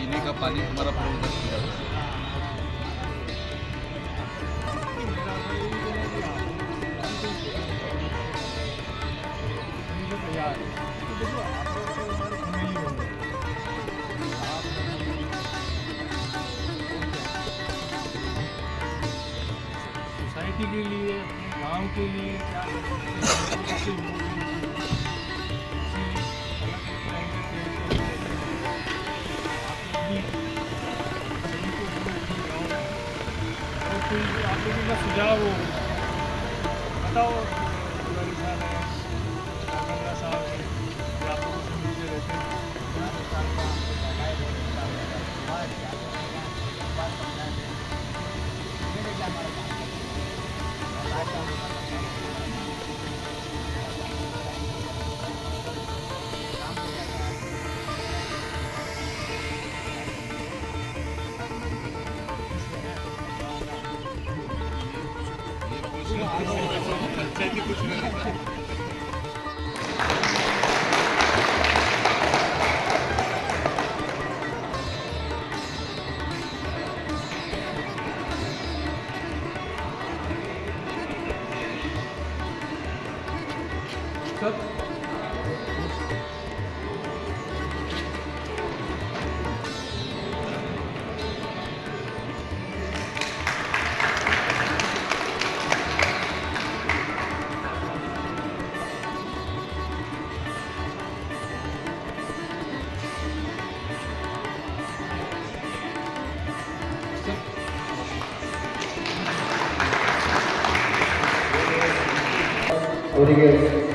पीने का पानी हमारा प्रबंधन किया जाता है। सोसाइटी के लिए, गांव के लिए क्या आप लोगों का सुझाव हो बताओ। साहब आप लोगों से मिलते रहते हैं। ಅವರಿಗೆ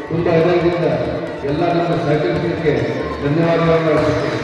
ತುಂಬ ಇದರಿಂದ ಎಲ್ಲ ನಮ್ಮ ಸಹಕರಿಸಲಿಕ್ಕೆ ಧನ್ಯವಾದಗಳನ್ನು ಅರ್ಪಿಸ್ತೀನಿ.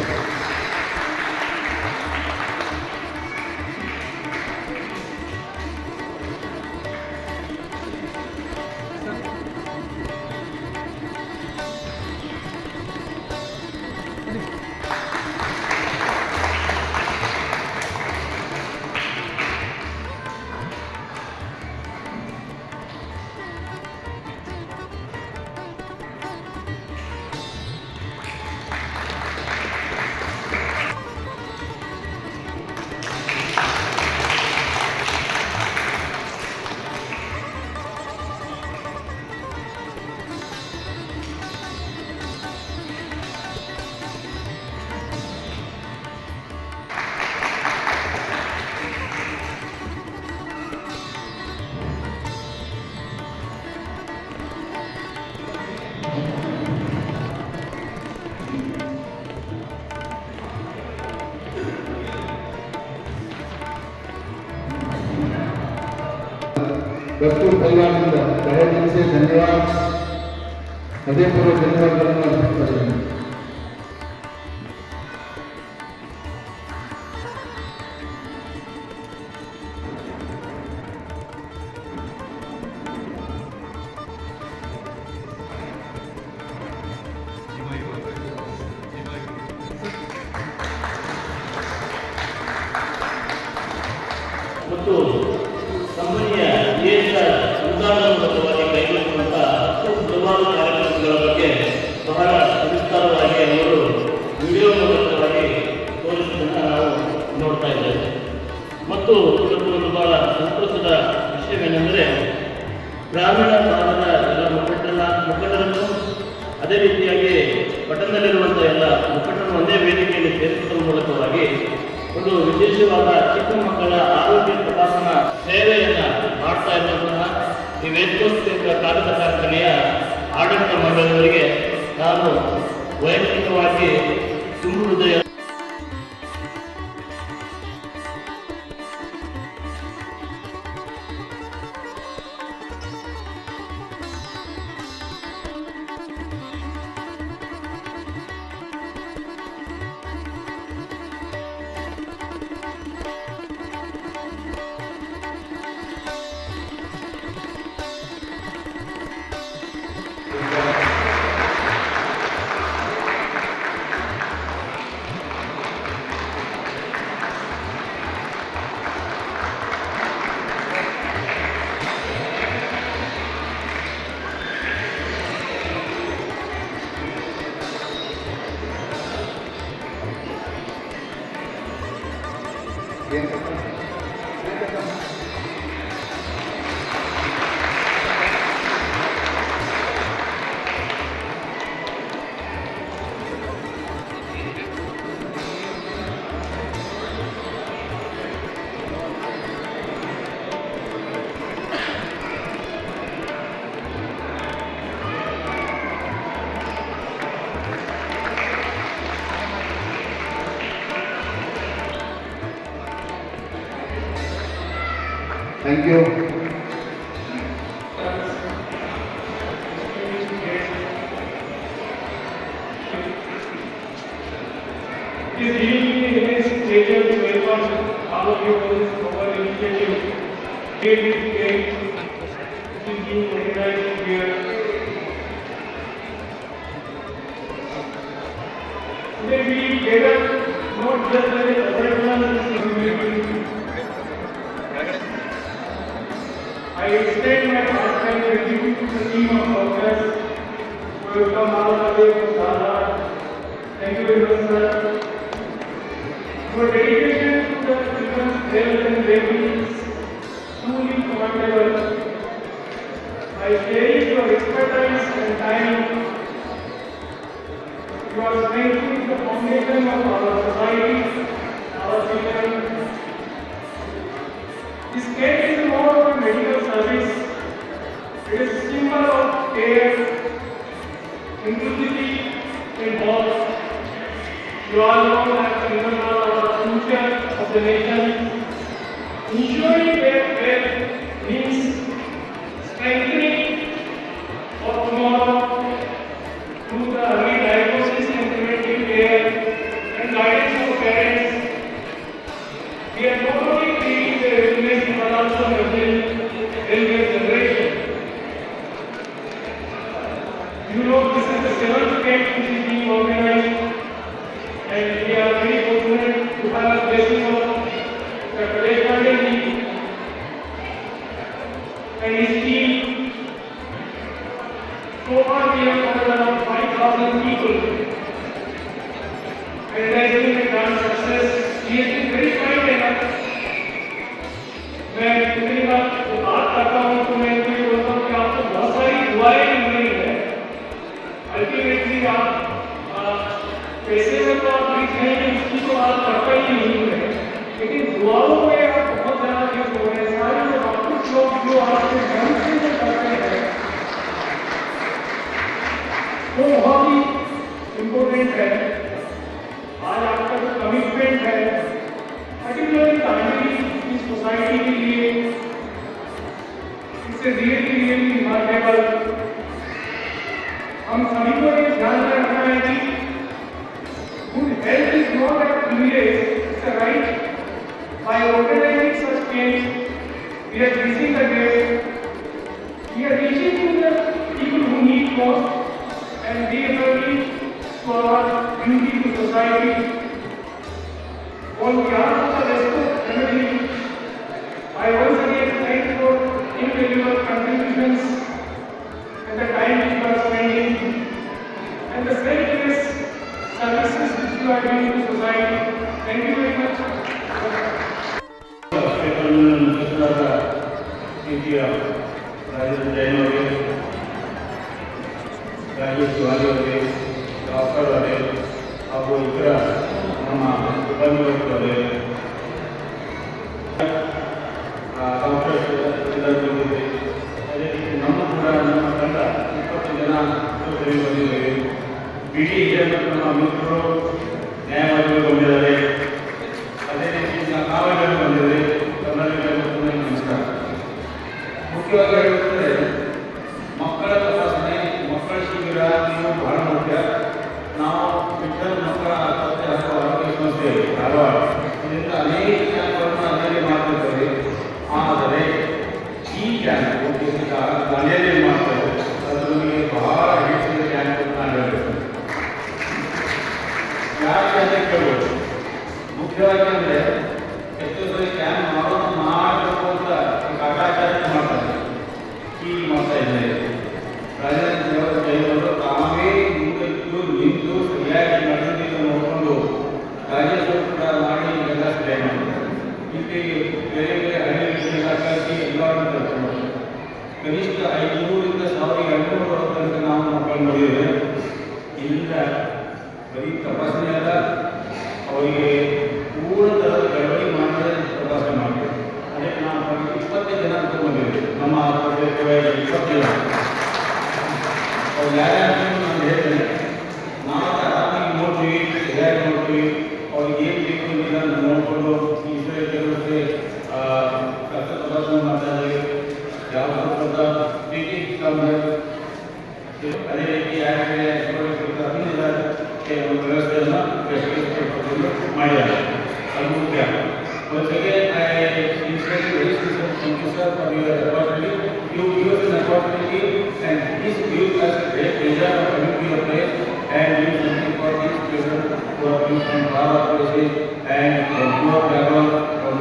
कस्तूर परिवारದಿಂದ तहे दिल से धन्यवाद हृदयपूर्वक धन्यवादಗಳನ್ನು ಅರ್ಪಿಸುತ್ತೇನೆ. ಮತ್ತು ಕಂಪನಿಯ ಉದಾಹರಣಾತ್ಮಕವಾಗಿ ಕೈಗೊಳ್ಳುವಂತಹ ಹಲವಾರು ಕಾರ್ಯಕ್ರಮಗಳ ಬಗ್ಗೆ ಬಹಳ ವಿಸ್ತಾರವಾಗಿ ಅವರು ವಿಡಿಯೋ ಮೂಲಕವಾಗಿ ತೋರಿಸುವುದನ್ನು ನಾವು ನೋಡ್ತಾ ಇದ್ದೇವೆ. ಮತ್ತು ಇವತ್ತು ಒಂದು ಬಹಳ ಸಂತೋಷದ ವಿಷಯವೇನೆಂದರೆ ಗ್ರಾಮೀಣ ಭಾಗದ ಎಲ್ಲ ಮುಖಂಡರನ್ನು ಅದೇ ರೀತಿಯಾಗಿ ಪಟ್ಟಣದಲ್ಲಿರುವಂಥ ಎಲ್ಲ ಮುಖಂಡರನ್ನು ಒಂದೇ ವೇದಿಕೆಯಲ್ಲಿ ಸೇರಿಸುವ ಮೂಲಕವಾಗಿ ಒಂದು ವಿಶೇಷವಾದ ಚಿಕ್ಕ ಮಕ್ಕಳ ಆರೋಗ್ಯ ತಪಾಸಣಾ ಸೇವೆಯನ್ನು ಮಾಡ್ತಾ ಇರುವಂತಹ ಈ ವೇದೋತ್ಸವ ಕಾಗದ ಕಾರ್ಖಾನೆಯ ಆಡಳಿತ ಮಂಡಳಿಯವರಿಗೆ ನಾನು ವೈಯಕ್ತಿಕವಾಗಿ ತುಂಬ ಹೃದಯ thank you. It is really a immense pleasure to welcome all of you for this global initiative. Great day, which is being organized here. Today we gather not just as a professional community. I extend my heartfelt gratitude to the team of doctors who have come all the way from Dhaka. Thank you very much, sir. Your dedication to the children's health and well-being is truly commendable. I cherish your expertise and time. You are strengthening the foundation of our society, our children. This care is more of a medical service. It is a symbol of care, inclusivity, and hope. You all know that children are the future of the nation. Ensuring their health means strengthening for tomorrow through the early diagnosis and preventive care and guidance of parents. We are not only creating the readiness but also nurturing healthier generation. You know, this is the 7th camp which is being organized, and we are very fortunate to have the blessing of Dr. Deshpande ji and his team. So far we have covered around 5,000 people, and it has been a grand success. He has been very kind enough. मैं कितनी बार बात करता हूँ तो मैं ये बोलता हूँ कि आपको बहुत सारी दुआएं मिल रही है. अल्टीमेटली आप पैसे में तो आप रिच हैं, उसकी तो आप करता ही नहीं है, लेकिन दुआओं में आप बहुत ज़्यादा रिच हो रहे हैं. सारे लोग कुछ लोग जो आपके मन से जो करते हैं वो बहुत ही इम्पोर्टेंट है. आज आपका जो कमिटमेंट है पर्टिकुलरली फैमिली की सोसाइटी के लिए, इससे रियली रिमार्केबल. हम सभी को ये ध्यान रखना है कि good health is not a privilege, it's a right. By organizing such camps, we are bridging the gap. We are reaching to the people who need most and reaffirming to our duty to society. On behalf of the Resco family, I once again thank for invaluable contributions and the time you are spending and the selfless services which you are doing to society. Thank you very much. Rajendra Jain ಅವರಿಗೆ, ರಾಜೇಶ್ ತಿವಾರಿ ಅವರಿಗೆ, doctor ಅವರೇ ಹಾಗೂ ಇತರ ನಮ್ಮ ಸಿಬ್ಬಂದಿ ವರ್ಗದವರೇ, doctor ಬಂದಿದೆ. ಅದೇ ರೀತಿ ನಮ್ಮ ಕೂಡ ನಮ್ಮ ತಂಡ 20 ಜನ ಬಂದಿದ್ದೇವೆ. ಇಡೀ ನಮ್ಮ ಮಿತ್ರರು ನ್ಯಾಯವಾದಿಗಳು ಬಂದಿದ್ದಾರೆ. ಅದೇ ರೀತಿ ನಾವೆಲ್ಲರೂ ಬಂದಿದ್ದೇವೆ. ಕನ್ನಡಿಗರು ನಮಸ್ಕಾರ. ಮುಖ್ಯವಾಗಿ ಹೇಳುವುದಂದರೆ ಮಕ್ಕಳ ತಪಾಸಣೆ, ಮಕ್ಕಳ ಶಿಬಿರ ನೀವು ಬಹಳ ಮುಖ್ಯ. ನಾವು ವಿಠಲ್ ಮಕ್ಕಳ ಆಸ್ಪತ್ರೆ ಅಥವಾ ಆರೋಗ್ಯ ಸಂಸ್ಥೆ ಧಾರವಾಡ ಇದರಿಂದ ಅನೇಕ ಕ್ಯಾಂಪ್ಗಳನ್ನು ಅಲ್ಲೇ ಮಾಡ್ತಿರ್ತೇವೆ. ಆದರೆ ಈ ಕ್ಯಾಂಪ್ ಮನೆಯಲ್ಲೇ ಮಾಡ್ತೇವೆ. ಅದು ನಮಗೆ ಬಹಳ ಹೆಚ್ಚಿನ ಕ್ಯಾಂಪ್ ಮಾಡಬೇಕು. ಯಾಕೆ ಅಂತ ಕೇಳ್ಬೋದು. ಮುಖ್ಯವಾಗಿ ಅಂದರೆ ಹೆಚ್ಚು ಸರಿ ಕ್ಯಾಂಪ್ ಮಾಡೋದು ಮಾಡಬೇಕು ಅಂತ ಕಾಟಾಚಾರ ಮಾಡ್ತಾರೆ. ಈಗ ಮಾಡ್ತಾ ಇದ್ದಾರೆ. ರಾಜೇಂದ್ರ ಜೈನವರು ತಾವೇ ನಿಂತು ಸರಿಯಾಗಿ ನಡೆದಿದ್ದು ನೋಡಿಕೊಂಡು ರಾಜೇಶ್ವರ ಕೂಡ ಮಾಡಿ ಎಲ್ಲ ಸ್ಪ್ರೇ ಮಾಡಿದ್ದಾರೆ. ಇಲ್ಲಿ ಬೇರೆ ಬೇರೆ ಹಳ್ಳಿಗಳಿಗೆಲ್ಲ ಕಳಿಸಿ ಎಲ್ಲರನ್ನು ಕರ್ಕೊಂಡು ಕನಿಷ್ಠ 500ರಿಂದ 1200 ತನಕ ನಾವು ಮಕ್ಕಳು ನೋಡಿದ್ದೇವೆ. ಇಲ್ಲಿಂದ ಬರೀ ತಪಾಸಣೆ ಅಲ್ಲ, ಅವರಿಗೆ ಪೂರ್ಣ ಥರದ ಗಡಬಡಿ ಮಾಡಿದ್ರೆ ತಪಾಸಣೆ ಮಾಡ್ತೀವಿ. ಅದಕ್ಕೆ ನಾವು 25 ಜನ ಬಂದಿದ್ದೇವೆ. ನಮ್ಮ ಆಸ್ಪತ್ರೆ 20 ಜನ ಅವ್ರು ಯಾರ್ಯಾರು ನಾನು ಹೇಳ್ತೇನೆ. ನಾವು ಆರಾಮಾಗಿ ನೋಡ್ತೀವಿ, ಸರಿಯಾಗಿ ನೋಡ್ತೀವಿ, ಅವ್ರಿಗೆ ಏನು ಬೇಕು ಅಂತ ನೋಡಿಕೊಂಡು ಕೆಲವರಿಗೆ ರಕ್ತ ತಪಾಸಣೆ ಮಾಡ್ತಾರೆ, ಯಾವ ಥರದ ಟಿ ಕಮ್ಮಿ, ಅದೇ ರೀತಿ ಯಾರಿಗೆ ಒಂದು ವ್ಯವಸ್ಥೆಯನ್ನು ಮಾಡಿದ್ದಾರೆ. ಅದು ಮುಖ್ಯ. Once again, I sincerely wish to thank you, sir, for your opportunity. You give us an opportunity, and this gives us a great pleasure of coming to your place and doing something for these children who are coming from far off places and from poor background, from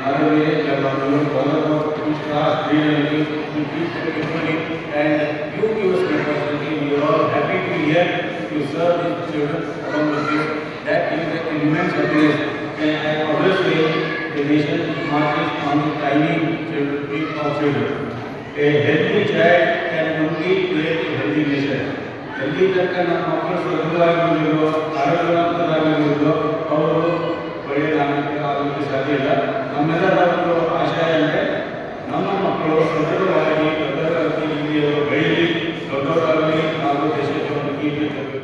other various background. You will follow up each class, really, you teach them differently, and you give us an opportunity. We are all happy to be here to serve these children along with you. That is an immense happiness. And I always say the nation marches on the tiny feet of children. A healthy child can only create a healthy nation. Healthy ತನಕ ನಮ್ಮ ಮಕ್ಕಳು ಸದೃಢವಾಗಿರಲಿಲ್ಲೋ, ಆರೋಗ್ಯವಂತರಾಗಿರಲಿಲ್ಲೋ, ಅವರು ಒಳ್ಳೆಯದಾಗಲಿಕ್ಕೆ ಸಾಧ್ಯ ಇಲ್ಲ. ನಮ್ಮೆಲ್ಲರ ಒಂದು ಆಶಯ ಅಂದರೆ ನಮ್ಮ ಮಕ್ಕಳು ಸದೃಢವಾಗಿ ದೊಡ್ಡವರಾಗಿ ಇಲ್ಲಿ ಅವರು ಬೆಳೀಲಿ, ದೊಡ್ಡವರಾಗಲಿ, ಹಾಗೂ ದೇಶಕ್ಕೆ ಒಂದು ಕೀರ್ತಿ ತರಬೇಕು.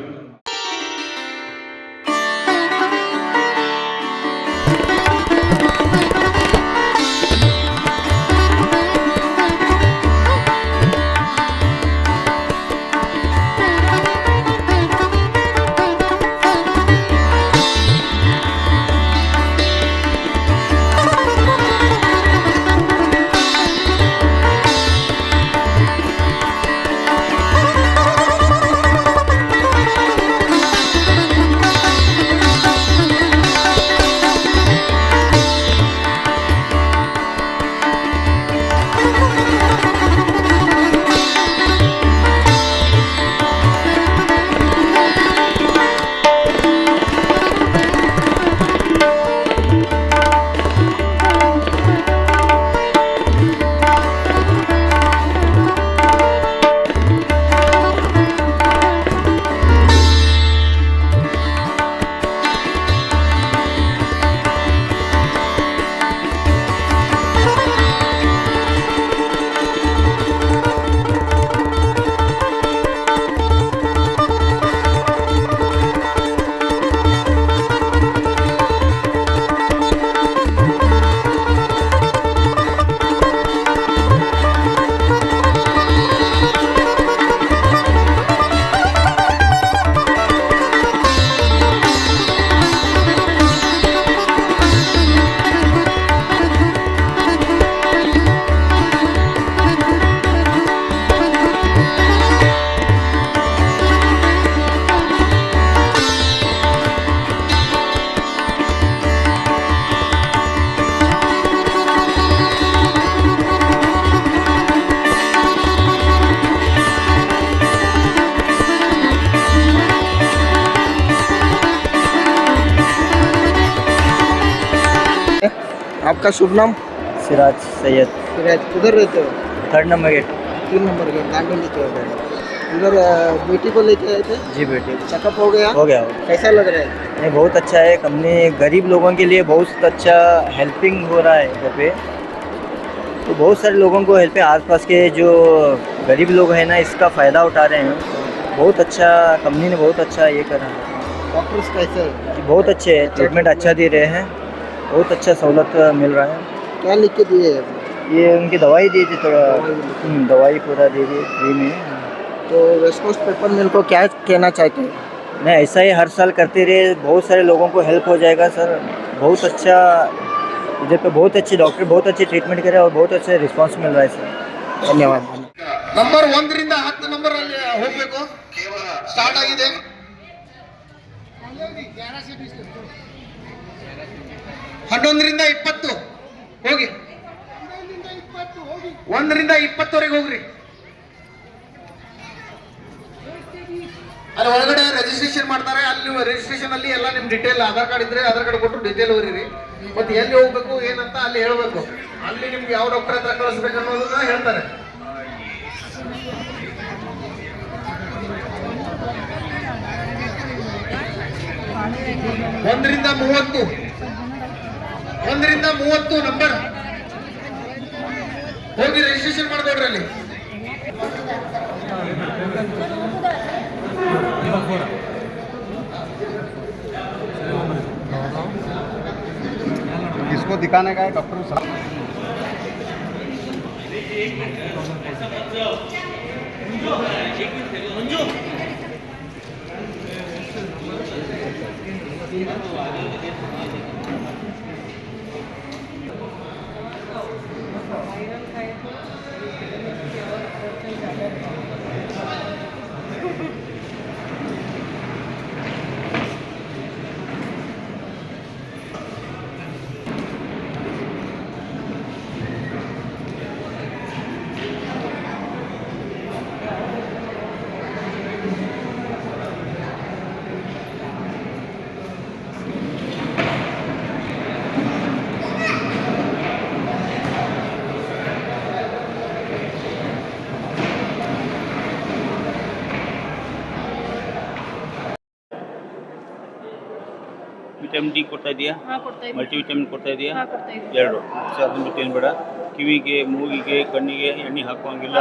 आपका शुभ नाम? सिराज सैयद। सिराज, किधर रहते हो? 3 number gate. 3 number gate Dandeli Chowk है। इधर बेटी को लेके आए थे? जी बेटी। चेकअप हो गया? हो गया। कैसा लग रहा है? नहीं, बहुत अच्छा है। कंपनी गरीब लोगों के लिए बहुत अच्छा हेल्पिंग हो रहा है यहाँ पे। तो बहुत सारे लोगों को हेल्प है, आसपास के जो गरीब लोग हैं ना, इसका फ़ायदा उठा रहे हैं। बहुत अच्छा कंपनी ने बहुत अच्छा ये करा है। डॉक्टर्स कैसे है? जी बहुत अच्छे हैं, ट्रीटमेंट अच्छा दे रहे हैं, बहुत अच्छा सहूलत मिल रहा है। क्या लिख के दिए हैं? ये उनकी दवाई दी थी, थोड़ा दवाई पूरा दे दी फ्री में। तो वेस्ट कोस्ट पेपर मिल को क्या कहना चाहते हैं? नहीं, ऐसा ही हर साल करते रहे, बहुत सारे लोगों को हेल्प हो जाएगा सर। बहुत अच्छा इधर पे, बहुत अच्छे डॉक्टर बहुत अच्छे ट्रीटमेंट करे और बहुत अच्छा रिस्पांस मिल रहा है सर। धन्यवाद। ನಂಬರ್ 1 ರಿಂದ 10 ನಂಬರ್ ಅಲ್ಲಿ ಹೋಗಬೇಕು. ಸ್ಟಾರ್ಟ್ ಆಗಿದೆ. 11 ರಿಂದ 20 ಹೋಗಿ. 1 ರಿಂದ 20 ವರೆಗೆ ಹೋಗ್ರಿ. ಅಲ್ಲಿ ಒಳಗಡೆ ರಿಜಿಸ್ಟ್ರೇಷನ್ ಮಾಡ್ತಾರೆ. ಅಲ್ಲಿ ರಿಜಿಸ್ಟ್ರೇಷನ್ ಅಲ್ಲಿ ಎಲ್ಲ ನಿಮ್ ಡೀಟೇಲ್ ಆಧಾರ್ ಕಾರ್ಡ್ ಇದ್ರೆ ಆಧಾರ್ ಕಾರ್ಡ್ ಕೊಟ್ಟು ಡೀಟೇಲ್ ಬರೀರಿ. ಮತ್ತೆ ಎಲ್ಲಿ ಹೋಗ್ಬೇಕು ಏನಂತ ಅಲ್ಲಿ ಹೇಳ್ಬೇಕು. ಅಲ್ಲಿ ನಿಮ್ಗೆ ಯಾವ ಡಾಕ್ಟರ್ ಹತ್ರ ಕಳಿಸ್ಬೇಕು ಅನ್ನೋದನ್ನ ಹೇಳ್ತಾರೆ. ಒಂದರಿಂದ 30 ನಂಬರ್ ಹೋಗಿ ರಿಜಿಸ್ಟ್ರೇಷನ್ ಮಾಡ್ಕೊಡ್ರಿ ಅಲ್ಲಿ. इसको दिखाने का है डॉक्टर साहब. ವಿಟಮಿನ್ ಡಿ ಕೊಡ್ತಾ ಇದೆಯಾ? ಕೊಡ್ತಾ ಇದ್ದೀನಿ. ಮಲ್ಟಿವಿಟಮಿನ್ ಕೊಡ್ತಾ ಇದೆಯಾ? ಕೊಡ್ತಾ ಇದ್ದೀನಿ. 2. ಅದನ್ನ ಬಿಟ್ಟು ಏನು ಬೇಡ. ಕಿವಿಗೆ ಮೂಗಿಗೆ ಕಣ್ಣಿಗೆ ಎಣ್ಣೆ ಹಾಕುವಂಗಿಲ್ಲ.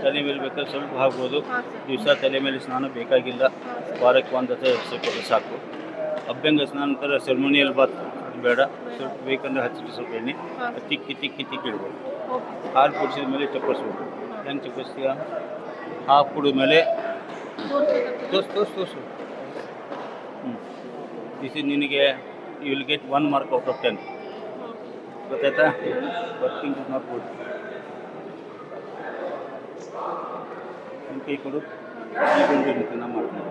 ತಲೆ ಮೇಲೆ ಬೇಕಾದ್ರೆ ಸ್ವಲ್ಪ ಹಾಕ್ಬೋದು. ದಿವಸ ತಲೆ ಮೇಲೆ ಸ್ನಾನ ಬೇಕಾಗಿಲ್ಲ. ವಾರಕ್ಕೆ ಒಂದು ಸ್ವಲ್ಪ ಸಾಕು. ಅಭ್ಯಂಗ ಸ್ನಾನ ಥರ ಸೆರ್ಮೋನಿಯಲ್ ಬಾತ್ ಅದು ಬೇಡ. ಸ್ವಲ್ಪ ಬೇಕಂದ್ರೆ ಹಚ್ಚಿಟ್ಟು ಸ್ವಲ್ಪ ಎಣ್ಣೆ ತಿಕ್ಕಿ ಇಡ್ಬೋದು. ಹಾಲು ಕುಡಿಸಿದ ಮೇಲೆ ಚಪ್ಪರಿಸ್ಬೇಕು. ಹೆಂಗೆ ಚಪ್ಪರಿಸ್ತೀಯ? ಹಾಲು ಕುಡಿದ ಮೇಲೆ ತೋರಿಸು. ದಿಸ್ ಇಸ್ ನಿನಗೆ you will get 1 mark out of 10. ಗೊತ್ತಾಯ್ತಾ? Working is not good. ನಿಮ್ಮ ಕೈ ಕೊಡು. ನಾ ಮಾಡ್ತೀನಿ.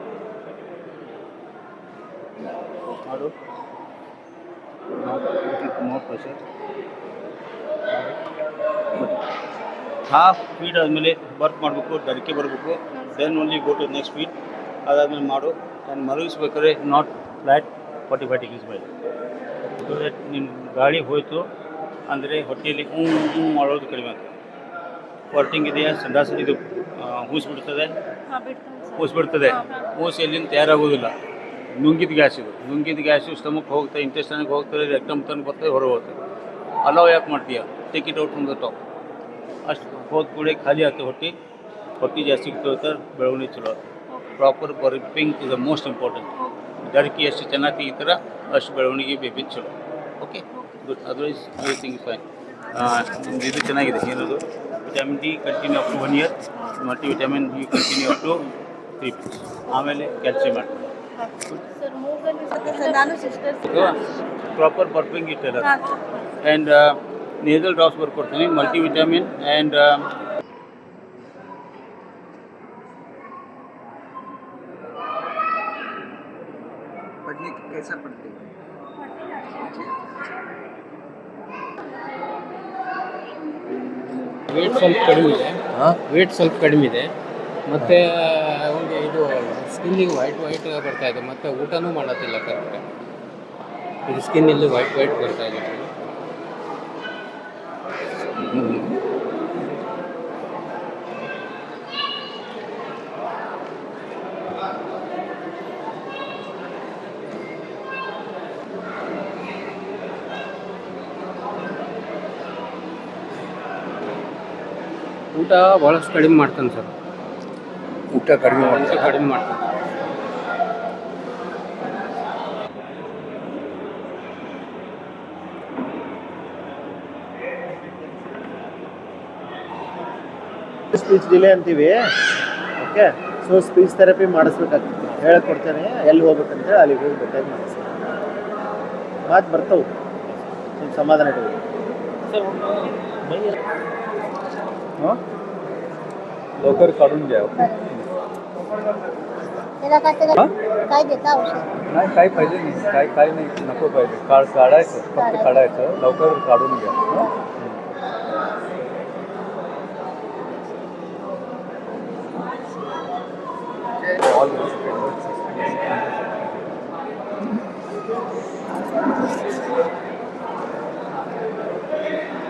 ಮಾಡು. More pressure. ಹಾಫ್ ಸ್ಪೀಡ್ ಆದಮೇಲೆ ವರ್ಕ್ ಮಾಡಬೇಕು. ಡರಿಕೆ ಬರಬೇಕು. Then only go to next speed. ಅದಾದಮೇಲೆ ಮಾಡು. ನಾನು ಮಲಗಿಸ್ಬೇಕಾದ್ರೆ ನಾಟ್ ಫ್ಲ್ಯಾಟ್ 45 ಡಿಗ್ರೀಸ್ ಮೇಲೆ. ನಿಮ್ಮ ಗಾಳಿ ಹೋಯಿತು ಅಂದರೆ ಹೊಟ್ಟೆಯಲ್ಲಿ ಮಾಡೋದು ಕಡಿಮೆ ಆಗ್ತದೆ. ವರ್ಟಿಂಗ್ ಇದೆಯಾ? ಸಂಡಾಸ ಇದು ಹೂಸ್ಬಿಡ್ತದೆ. ಹೂಸು ಎಲ್ಲಿಂದ ತಯಾರಾಗೋದಿಲ್ಲ. ನುಂಗಿದ ಗ್ಯಾಸ್ ಇದು. ನುಂಗಿದ ಗ್ಯಾಸು ಸ್ಟಮಕ್ ಹೋಗ್ತದೆ, ಇಂಟೆಸ್ಟೈನ್ಗೆ ಹೋಗ್ತದೆ, ರೆಕ್ಟಮ್ ತನಕ ಬರ್ತದೆ, ಹೊರಗೆ ಹೋಗ್ತದೆ. ಅಲಾವ್ ಯಾಕೆ ಮಾಡ್ತೀಯ? Take it out from the top. ಅಷ್ಟು ಹೋದ ಕೂಡ ಖಾಲಿ ಆಗ್ತದೆ ಹೊಟ್ಟೆ ಜಾಸ್ತಿ ತಗೋತಾರೆ, ಬೆಳವಣಿಗೆ ಚಲೋ ಆಗ್ತದೆ. Proper burping is the most important. ಡರ್ಕಿ ಎಷ್ಟು ಚೆನ್ನಾಗಿ ತೆಗಿತಾರ ಅಷ್ಟು ಬೆಳವಣಿಗೆ ಬೇಬಿ ಚಲೋ. Okay good. Otherwise everything is fine. ಇದು ಚೆನ್ನಾಗಿದೆ. ಏನದು? Vitamin D continue up to 1 year. Multivitamin you continue up to 3 months. ಆಮೇಲೆ ಕ್ಯಾಲ್ಸಿಯಂ ಮಾಡಿ. ಪ್ರಾಪರ್ ಬರ್ಪಿಂಗ್ ಇಟ್ಟಲ್ಲ. ಆ್ಯಂಡ್ ನೇಸಲ್ ಡ್ರಾಪ್ಸ್ ಬರ್ಕೊಡ್ತೀನಿ. ಮಲ್ಟಿವಿಟಮಿನ್ ಆ್ಯಂಡ್ पढ़ने कैसा पढ़ते हैं? ವೇಟ್ ಸ್ವಲ್ಪ ಕಡಿಮೆ ಇದೆ. ವೇಟ್ ಕಡಿಮೆ ಇದೆ. ಮತ್ತು ಒಂದು ಇದು ಸ್ಕಿನ್ನಿಗೆ ವೈಟ್ ಬರ್ತಾ ಇದೆ. ಮತ್ತು ಊಟನೂ ಮಾಡೋದಿಲ್ಲ ಕರೆಕ್ಟಾಗಿ. ಇದು ಸ್ಕಿನ್ನಲ್ಲಿ ವೈಟ್ ಬರ್ತಾ ಇದೆ. ಊಟ ಭಾಳಷ್ಟು ಕಡಿಮೆ ಮಾಡ್ತಾನೆ ಸರ್. ಊಟ ಕಡಿಮೆ ಮಾಡ್ತಾನೆ. ಸ್ಪೀಚ್ ಡಿಲೇ ಅಂತೀವಿ. ಓಕೆ, ಸೊ ಸ್ಪೀಚ್ ಥೆರಪಿ ಮಾಡಿಸ್ಬೇಕಾಗ್ತದೆ. ಹೇಳ್ಕೊಡ್ತೇನೆ ಎಲ್ಲಿ ಹೋಗ್ಬೇಕಂತೇಳಿ ಅಲ್ಲಿಗೆ ಹೋಗಿ ಬೇಕಾಗಿ ಮಾಡಿಸ್ತೀನಿ. ಮಾತು ಬರ್ತಾವೆ, ಸ್ವಲ್ಪ ಸಮಾಧಾನ ಇಟ್ಕೊಳ್ಳಿ. हां लवकर काढून घ्या. त्याला काय देता औषध? नाही काय पाहिजे नाही, काय नाही, नको पाहिजे. काढायचं, फक्त काढायचं. लवकर काढून घ्या. All recipients.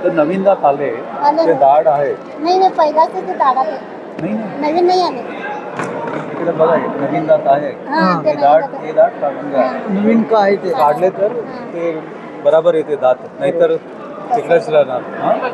तर नवीन दात आले आले. ते दाढ आहे नाही पहिलाच ते दाडा नाही नाही नवीन नाही आले. इकडे बघा नवीन दात आहे हां, ते ते दाढ नवीन दात. ते दाढ काढून घ्या. नवीन का आहे ते काढले तर ते बराबर येते दात नाहीतर तिकडेच राहणार. हां